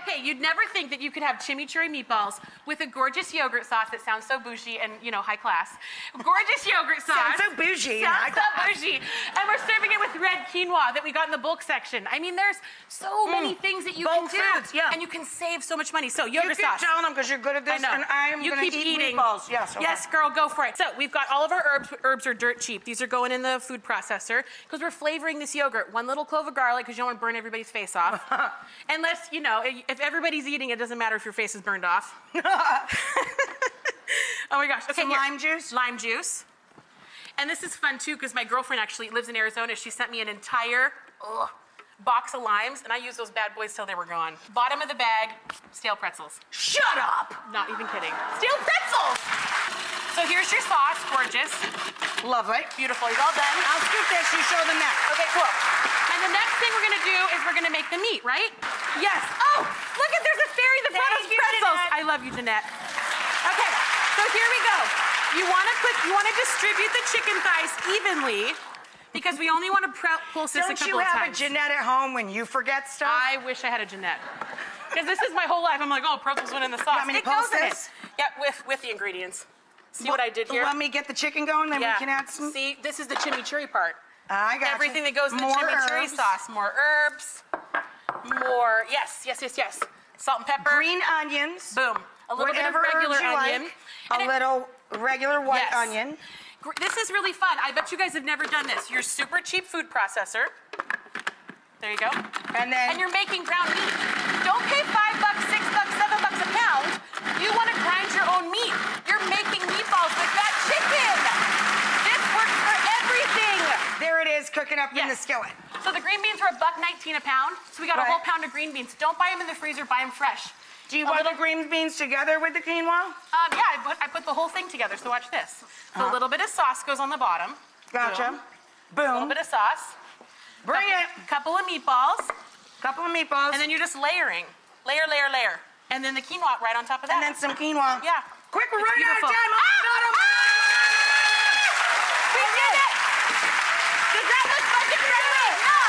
Okay, you'd never think that you could have chimichurri meatballs with a gorgeous yogurt sauce that sounds so bougie and, you know, high class. Gorgeous yogurt sauce. Sounds so bougie. Sounds so bougie. And we're serving it with red quinoa that we got in the bulk section. I mean, there's so many things that you can do. Foods, yeah. And you can save so much money. So, yogurt sauce. You keep telling them because you're good at this, I know. and I'm going to eat meatballs. Yes, okay. Yes, girl, go for it. So, we've got all of our herbs. Herbs are dirt cheap. These are going in the food processor because we're flavoring this yogurt. One little clove of garlic because you don't want to burn everybody's face off. Unless, you know, if everybody's eating, it doesn't matter if your face is burned off. Oh my gosh. Okay, some lime juice? Lime juice. And this is fun too because my girlfriend actually lives in Arizona. She sent me an entire box of limes, and I used those bad boys till they were gone. Bottom of the bag, stale pretzels. Shut up! Not even kidding. Stale pretzels! So here's your sauce, gorgeous. Lovely. Beautiful, you're all done. I'll scoop this, you show them that. Okay, cool. And the next thing we're gonna do is we're gonna make the meat, right? Yes. Oh, look at, there's a fairy that brought us pretzels. I love you, Jeanette. Okay, so here we go. You wanna distribute the chicken thighs evenly because we only wanna pulse this a couple of times. Don't you have a Jeanette at home when you forget stuff? I wish I had a Jeanette. Because this is my whole life. I'm like, oh, pretzels went in the sauce. You want me to pulse this? Yeah, with the ingredients. See what I did here? Let me get the chicken going, then we can add some. See, this is the chimichurri part. I got everything that goes in the chimichurri sauce. More herbs. More, yes. Salt and pepper. Green onions. Boom. A little bit of regular onion. Like. A little regular white onion. This is really fun. I bet you guys have never done this. Your super cheap food processor. There you go. And you're making ground meat. Don't pay $5, $6, $7 a pound. You want to grind your own meat. You're making meatballs with that chicken. This works for everything. There it is, cooking up in the skillet. So the green beans were $1.19 a pound. So we got a whole pound of green beans. Don't buy them in the freezer, buy them fresh. Do you want the green beans together with the quinoa? Yeah, I put the whole thing together, so watch this. So a little bit of sauce goes on the bottom. Gotcha. Boom. A little bit of sauce. Bring it. Couple of meatballs. Couple of meatballs. And then you're just layering. Layer, layer, layer. And then the quinoa right on top of that. And then some quinoa. Yeah. Quick, we're running out of time. Oh my God, We did it! Does that look budget friendly? No!